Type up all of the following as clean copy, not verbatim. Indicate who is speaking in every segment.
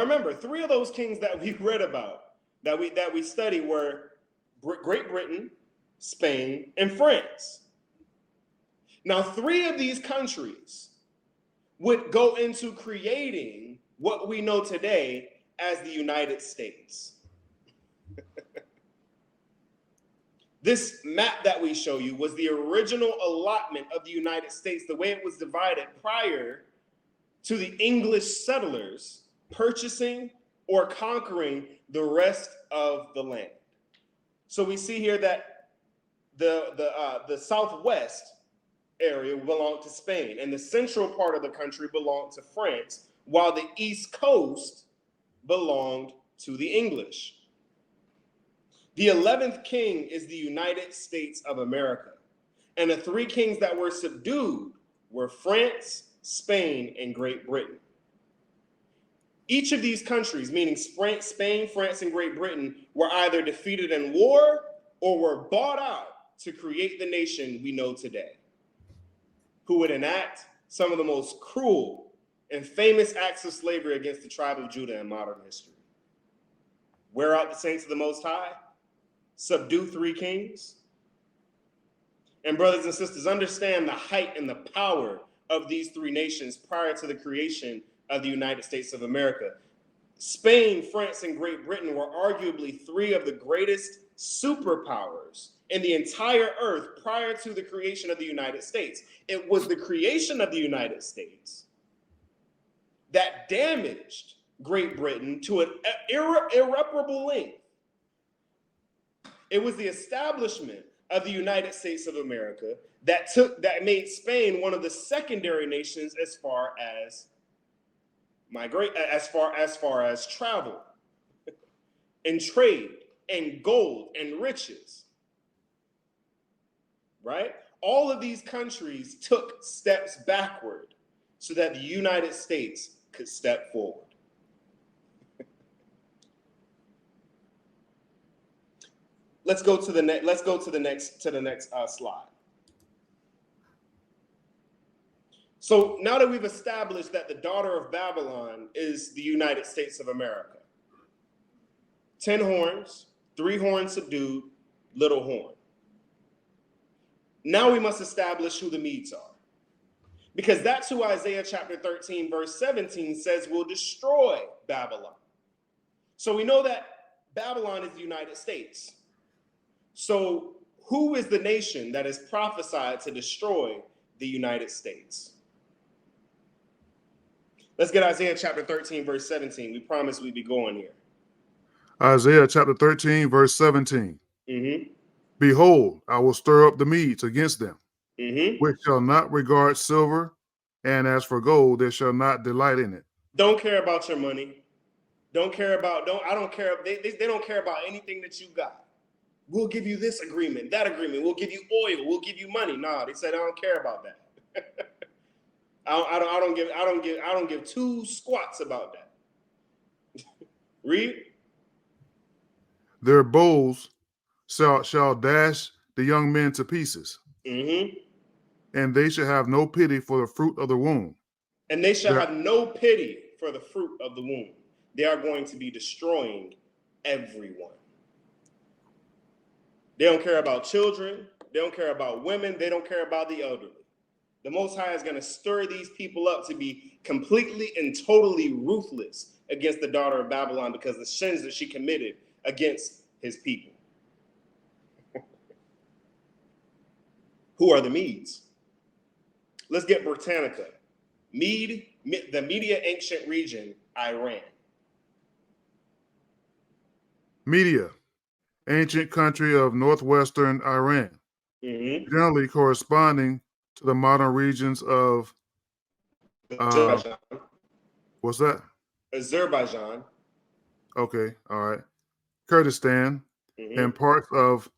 Speaker 1: remember, three of those kings that we read about, that we study, were Great Britain, Spain, and France. Now, three of these countries would go into creating what we know today as the United States. This map that we show you was the original allotment of the United States, the way it was divided prior to the English settlers purchasing or conquering the rest of the land. So we see here that the southwest area belonged to Spain, and the central part of the country belonged to France, while the east coast belonged to the English. The 11th king is the United States of America, and the three kings that were subdued were France, Spain, and Great Britain. Each of these countries, meaning Spain, France, and Great Britain, were either defeated in war or were bought out to create the nation we know today, who would enact some of the most cruel and famous acts of slavery against the tribe of Judah in modern history. Wear out the saints of the Most High, subdue three kings. And brothers and sisters, understand the height and the power of these three nations prior to the creation of the United States of America. Spain, France, and Great Britain were arguably three of the greatest superpowers in the entire earth prior to the creation of the United States. It was the creation of the United States that damaged Great Britain to an irreparable length. It was the establishment of the United States of America that made Spain one of the secondary nations as far as travel and trade and gold and riches. Right? All of these countries took steps backward so that the United States could step forward. Let's go to the next slide. So now that we've established that the daughter of Babylon is the United States of America, 10 horns, 3 horns subdued, little horn. Now we must establish who the Medes are, because that's who Isaiah chapter 13 verse 17 says will destroy Babylon. So we know that Babylon is the United States. So who is the nation that is prophesied to destroy the United States? Let's get Isaiah chapter 13 verse 17. We promised we'd be going here.
Speaker 2: Isaiah chapter 13 verse 17.
Speaker 1: Mm-hmm.
Speaker 2: Behold, I will stir up the Medes against them,
Speaker 1: Mm-hmm.
Speaker 2: which shall not regard silver, and as for gold, they shall not delight in it.
Speaker 1: Don't care about your money. I don't care. They don't care about anything that you got. We'll give you this agreement, that agreement. We'll give you oil. We'll give you money. Nah, they said I don't care about that. I don't give two squats about that. Read.
Speaker 2: Their bows shall dash the young men to pieces,
Speaker 1: Mm-hmm.
Speaker 2: and they shall have no pity for the fruit of the womb.
Speaker 1: And they shall have no pity for the fruit of the womb. They are going to be destroying everyone. They don't care about children. They don't care about women. They don't care about the elderly. The Most High is going to stir these people up to be completely and totally ruthless against the daughter of Babylon because of the sins that she committed against his people. Who are the Medes? Let's get Britannica. The Media ancient region, Iran.
Speaker 2: Media, ancient country of northwestern Iran, generally corresponding to the modern regions of
Speaker 1: Azerbaijan.
Speaker 2: What's that?
Speaker 1: Azerbaijan.
Speaker 2: Okay, all right. Kurdistan and parts of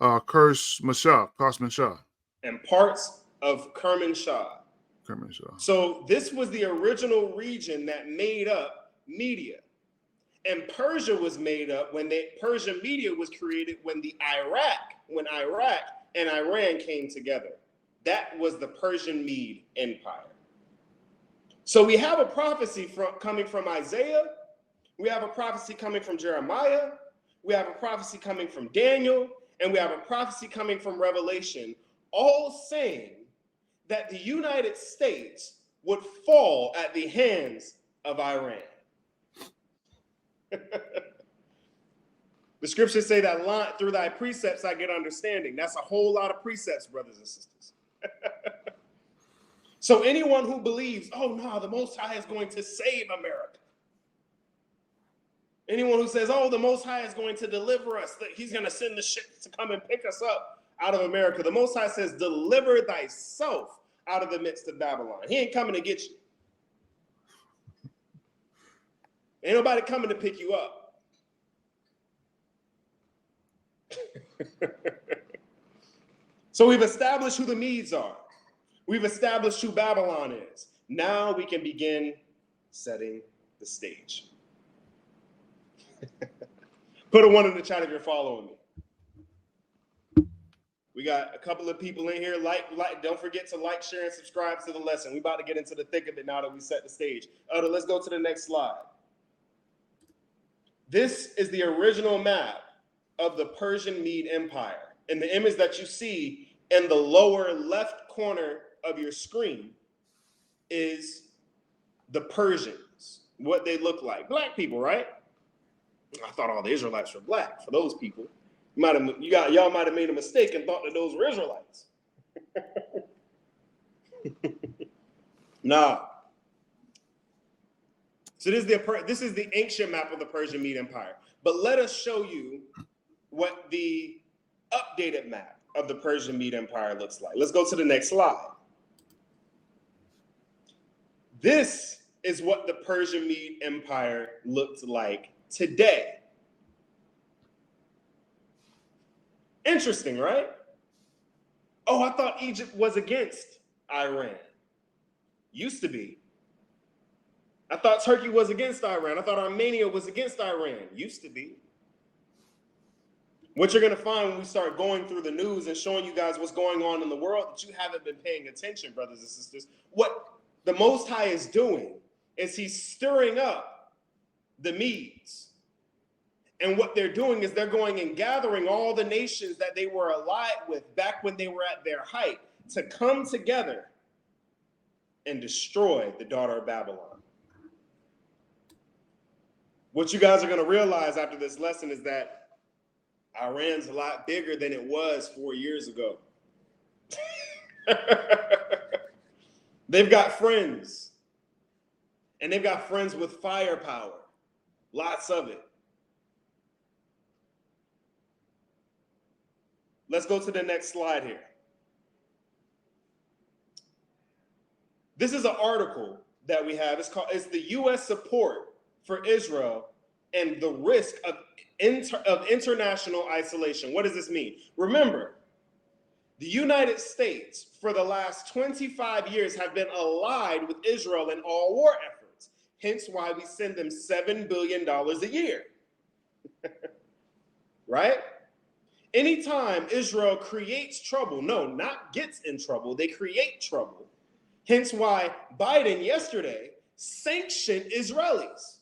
Speaker 2: Kermanshah.
Speaker 1: And parts of Kermanshah. So this was the original region that made up Media. And Persia was made up when Persian Media was created when Iraq and Iran came together. That was the Persian Mede Empire. So we have a prophecy coming from Isaiah We have a prophecy coming from Jeremiah. We have a prophecy coming from Daniel. And we have a prophecy coming from Revelation, all saying that the United States would fall at the hands of Iran. The scriptures say that through thy precepts I get understanding. That's a whole lot of precepts, brothers and sisters. So anyone who believes, oh no, the Most High is going to save America. Anyone who says, oh, the Most High is going to deliver us, that he's going to send the ships to come and pick us up out of America. The Most High says, deliver thyself out of the midst of Babylon. He ain't coming to get you. Ain't nobody coming to pick you up. So we've established who the Medes are. We've established who Babylon is. Now we can begin setting the stage. Put a 1 in the chat if you're following me. We got a couple of people in here. Don't forget to like, share, and subscribe to the lesson. We're about to get into the thick of it now that we set the stage. Let's go to the next slide. This is the original map of the Persian Mede Empire. And the image that you see in the lower left corner of your screen is the Persians, what they look like. Black people, right? I thought all the Israelites were black. For those people, y'all might have made a mistake and thought that those were Israelites. Nah. So this is the ancient map of the Persian Mede Empire. But let us show you what the updated map of the Persian Mede Empire looks like. Let's go to the next slide. This is what the Persian Mede Empire looked like today. Interesting, right? Oh, I thought Egypt was against Iran. Used to be. I thought Turkey was against Iran. I thought Armenia was against Iran. Used to be. What you're going to find when we start going through the news and showing you guys what's going on in the world that you haven't been paying attention, brothers and sisters, what the Most High is doing is he's stirring up the Medes. And what they're doing is they're going and gathering all the nations that they were allied with back when they were at their height to come together and destroy the daughter of Babylon. What you guys are going to realize after this lesson is that Iran's a lot bigger than it was 4 years ago. They've got friends. And they've got friends with firepower. Lots of it. Let's go to the next slide here. This is an article that we have. It's the U.S. support for Israel and the risk of international isolation. What does this mean? Remember, the United States for the last 25 years have been allied with Israel in all war efforts. Hence why we send them $7 billion a year. Right? Anytime Israel creates trouble, no, not gets in trouble, they create trouble. Hence why Biden yesterday sanctioned Israelis.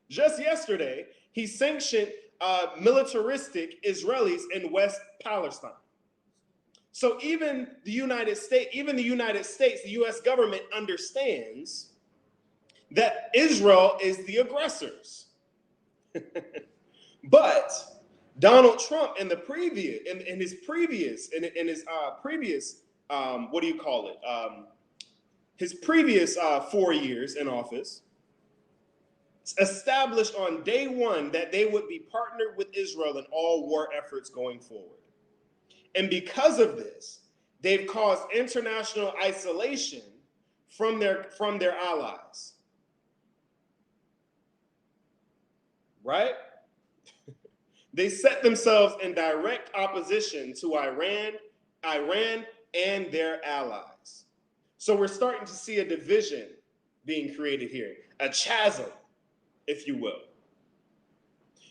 Speaker 1: Just yesterday, he sanctioned militaristic Israelis in West Palestine. So even the United States, the U.S. government understands that Israel is the aggressors. But Donald Trump in his previous his previous 4 years in office, established on day one that they would be partnered with Israel in all war efforts going forward. And because of this, they've caused international isolation from their allies. Right? They set themselves in direct opposition to Iran and their allies. So we're starting to see a division being created here, a chasm, if you will.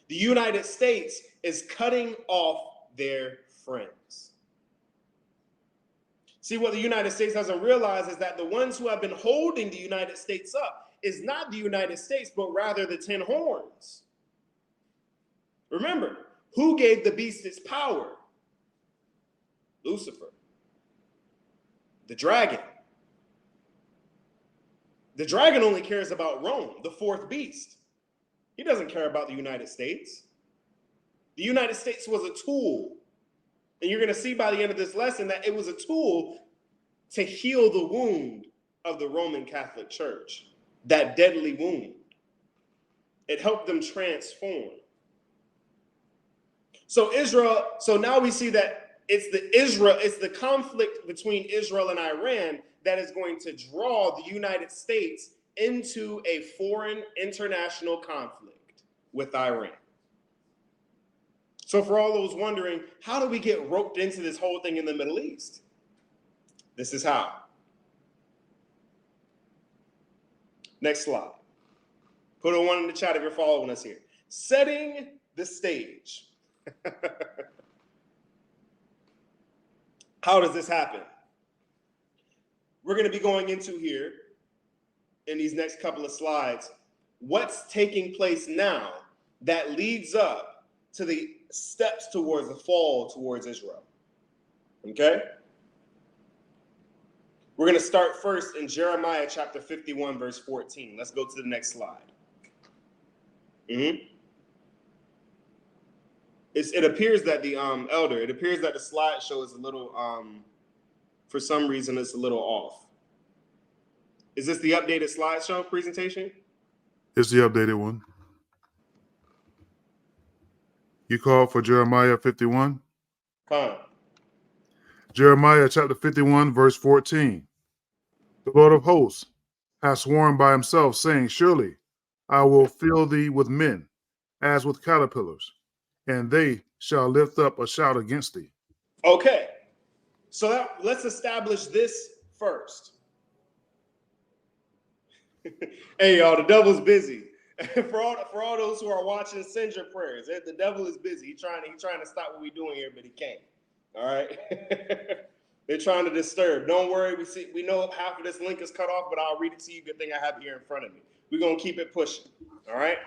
Speaker 1: The United States is cutting off their friends. See, what the United States doesn't realize is that the ones who have been holding the United States up is not the United States, but rather the 10 horns. Remember, who gave the beast its power? Lucifer, the dragon. The dragon only cares about Rome, the fourth beast. He doesn't care about the United States. The United States was a tool. And you're going to see by the end of this lesson that it was a tool to heal the wound of the Roman Catholic Church, that deadly wound. It helped them transform. So now we see that it's the conflict between Israel and Iran that is going to draw the United States into a foreign international conflict with Iran. So for all those wondering, how do we get roped into this whole thing in the Middle East? This is how. Next slide. Put a 1 in the chat if you're following us here. Setting the stage. How does this happen? We're going to be going into here in these next couple of slides what's taking place now that leads up to the steps towards the fall towards Israel. Okay? We're going to start first in Jeremiah chapter 51, verse 14. Let's go to the next slide. It appears that the elder, it appears that the slideshow is a little, for some reason, it's a little off. Is this the updated slideshow presentation?
Speaker 2: It's the updated one. You called for Jeremiah 51?
Speaker 1: Come on.
Speaker 2: Jeremiah chapter 51, verse 14. The Lord of hosts has sworn by himself, saying, surely I will fill thee with men, as with caterpillars, and they shall lift up a shout against thee.
Speaker 1: Okay, so let's establish this first. Hey, y'all, the devil's busy. for all those who are watching, send your prayers. The devil is busy. He's trying to stop what we're doing here, but he can't. All right. They're trying to disturb. Don't worry. We know half of this link is cut off, but I'll read it to you. Good thing I have it here in front of me. We're gonna keep it pushing. All right.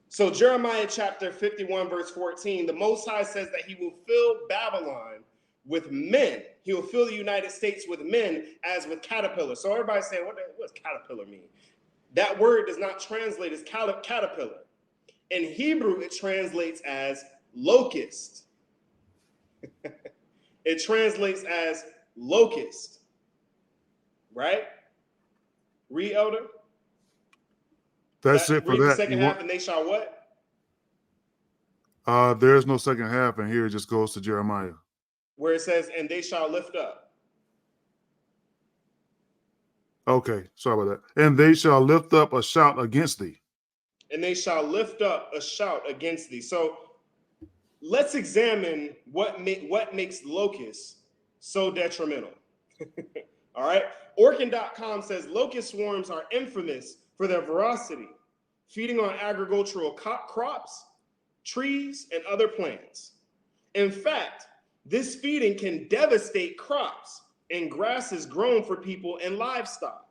Speaker 1: So Jeremiah chapter 51, verse 14, the Most High says that he will fill Babylon with men. He will fill the United States with men as with caterpillars. So everybody's saying, what does caterpillar mean? That word does not translate as caterpillar. In Hebrew, it translates as locust. It translates as locust. Right? Read, Elder.
Speaker 2: That's it for
Speaker 1: read
Speaker 2: that.
Speaker 1: The second half, and they shall what?
Speaker 2: There's no second half, and here it just goes to Jeremiah.
Speaker 1: Where it says, and they shall lift up.
Speaker 2: Okay, sorry about that. And they shall lift up a shout against thee. And
Speaker 1: they shall lift up a shout against thee. So let's examine what makes locusts so detrimental. All right. Orkin.com says locust swarms are infamous for their ferocity, feeding on agricultural crops, trees, and other plants. In fact, this feeding can devastate crops and grasses grown for people and livestock,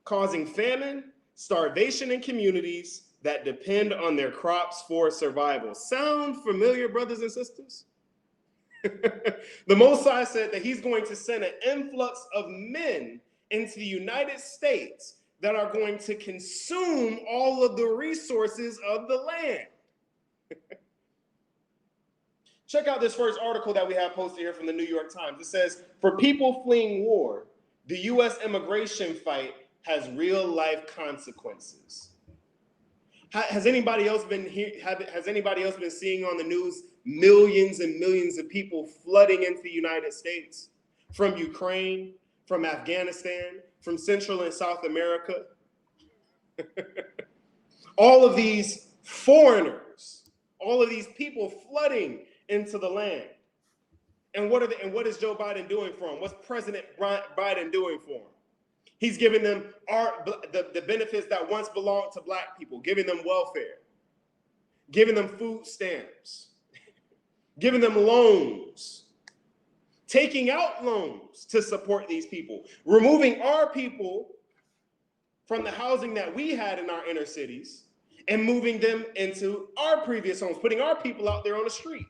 Speaker 1: causing famine, starvation in communities that depend on their crops for survival. Sound familiar, brothers and sisters? The Most High said that he's going to send an influx of men into the United States that are going to consume all of the resources of the land. Check out this first article that we have posted here from the New York Times. It says, for people fleeing war, the U.S. immigration fight has real-life consequences. Has anybody else been here? Has anybody else been seeing on the news millions and millions of people flooding into the United States from Ukraine, from Afghanistan, from Central and South America? All of these foreigners, all of these people flooding into the land. And what is Joe Biden doing for them? What's President Biden doing for them? He's giving them the benefits that once belonged to Black people, giving them welfare, giving them food stamps, giving them loans, taking out loans to support these people, removing our people from the housing that we had in our inner cities and moving them into our previous homes, putting our people out there on the street.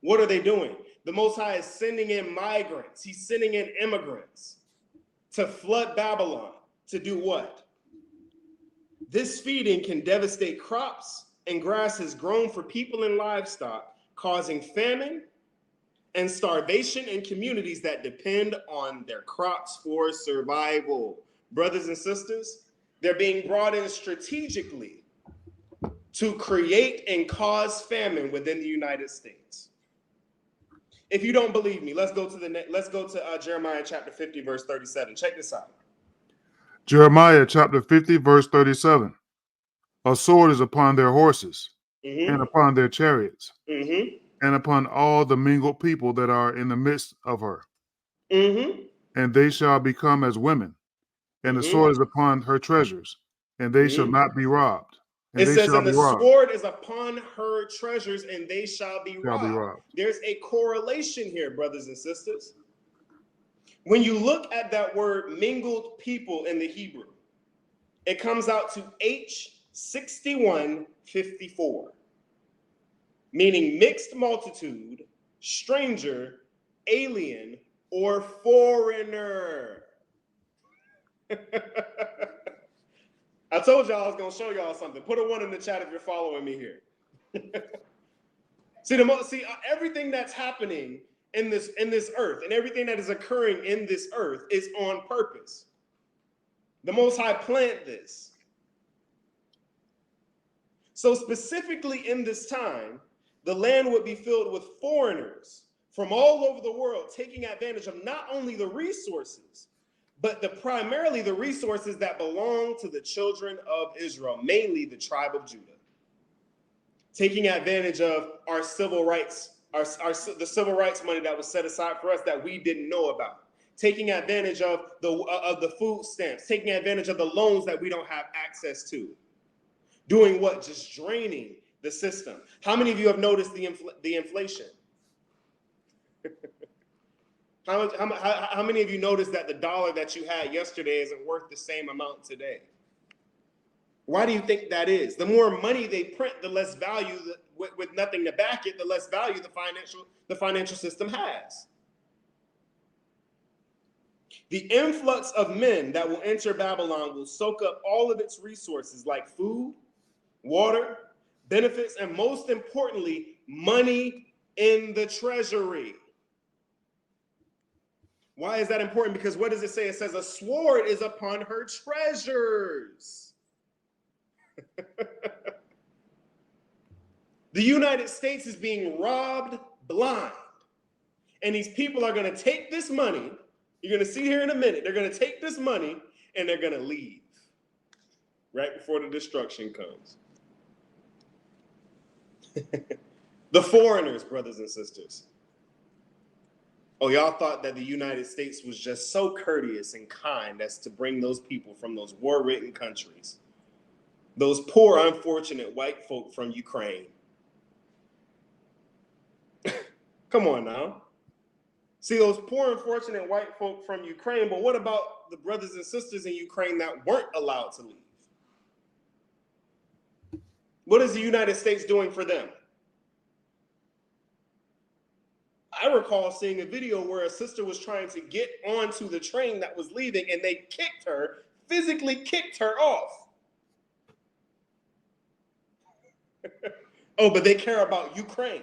Speaker 1: What are they doing? The Most High is sending in migrants. He's sending in immigrants to flood Babylon. To do what? This feeding can devastate crops and grasses grown for people and livestock, causing famine and starvation in communities that depend on their crops for survival. Brothers and sisters, they're being brought in strategically to create and cause famine within the United States. If you don't believe me, let's go to Jeremiah chapter 50, verse 37. Check this out.
Speaker 2: Jeremiah chapter 50, verse 37. A sword is upon their horses, and upon their chariots, and upon all the mingled people that are in the midst of her. And they shall become as women, and the sword is upon her treasures, and they shall not be robbed.
Speaker 1: It says, and the sword is upon her treasures, and they shall be robbed. There's a correlation here, brothers and sisters. When you look at that word mingled people in the Hebrew, it comes out to H6154, meaning mixed multitude, stranger, alien, or foreigner. I told y'all I was going to show y'all something. Put a 1 in the chat if you're following me here. See, everything that's happening in this earth and everything that is occurring in this earth is on purpose. The Most High planned this. So specifically in this time, the land would be filled with foreigners from all over the world, taking advantage of not only the resources, but primarily the resources that belong to the children of Israel, mainly the tribe of Judah. Taking advantage of our civil rights, the civil rights money that was set aside for us that we didn't know about. Taking advantage of the food stamps, taking advantage of the loans that we don't have access to. Doing what? Just draining the system. How many of you have noticed the inflation? How many of you noticed that the dollar that you had yesterday isn't worth the same amount today? Why do you think that is? The more money they print, the less value, with nothing to back it, the less value the financial system has. The influx of men that will enter Babylon will soak up all of its resources like food, water, benefits, and most importantly, money in the treasury. Why is that important? Because what does it say? It says a sword is upon her treasures. The United States is being robbed blind. And these people are going to take this money. You're going to see here in a minute. They're going to take this money and they're going to leave right before the destruction comes. The foreigners, brothers and sisters. Oh, y'all thought that the United States was just so courteous and kind as to bring those people from those war-ridden countries, those poor, unfortunate white folk from Ukraine. Come on now. See, those poor, unfortunate white folk from Ukraine, but what about the brothers and sisters in Ukraine that weren't allowed to leave? What is the United States doing for them? I recall seeing a video where a sister was trying to get onto the train that was leaving and they physically kicked her off. Oh, but they care about Ukraine.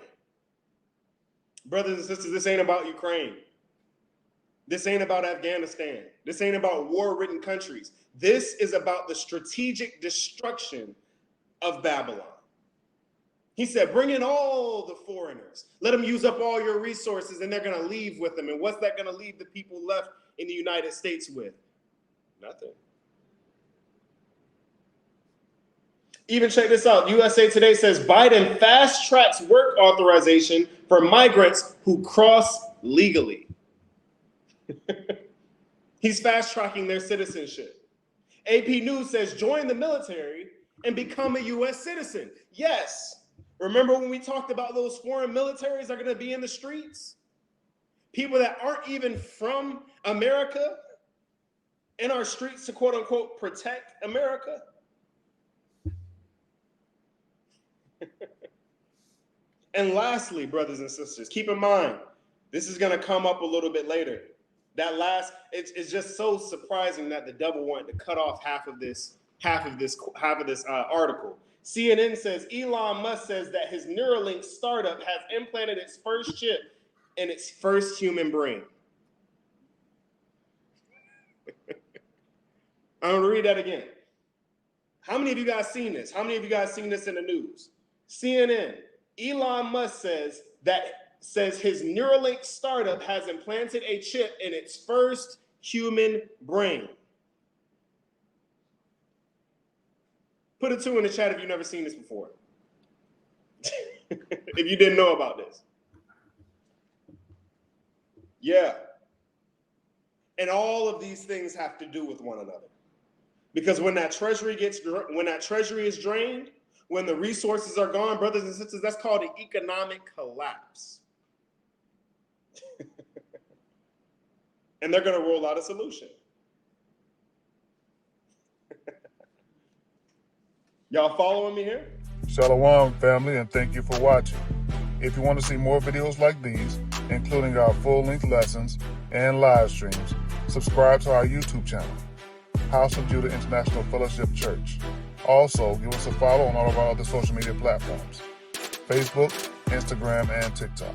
Speaker 1: Brothers and sisters, this ain't about Ukraine. This ain't about Afghanistan. This ain't about war-ridden countries. This is about the strategic destruction of Babylon. He said, bring in all the foreigners. Let them use up all your resources and they're going to leave with them. And what's that going to leave the people left in the United States with? Nothing. Even check this out. USA Today says Biden fast tracks work authorization for migrants who cross legally. He's fast tracking their citizenship. AP News says join the military and become a U.S. citizen. Yes. Remember when we talked about those foreign militaries are going to be in the streets? People that aren't even from America? in our streets to quote unquote protect America? And lastly, brothers and sisters, keep in mind, this is going to come up a little bit later. It's just so surprising that the devil wanted to cut off half of this article. CNN says Elon Musk says that his Neuralink startup has implanted its first chip in its first human brain. I'm going to read that again. How many of you guys seen this? How many of you guys seen this in the news? CNN, Elon Musk says his Neuralink startup has implanted a chip in its first human brain. Put a 2 in the chat if you've never seen this before. If you didn't know about this. Yeah. And all of these things have to do with one another. Because when that treasury is drained, when the resources are gone, brothers and sisters, that's called an economic collapse. And they're going to roll out a solution. Y'all following me here?
Speaker 2: Shalom, family, and thank you for watching. If you want to see more videos like these, including our full-length lessons and live streams, subscribe to our YouTube channel, House of Judah International Fellowship Church. Also, give us a follow on all of our other social media platforms, Facebook, Instagram, and TikTok.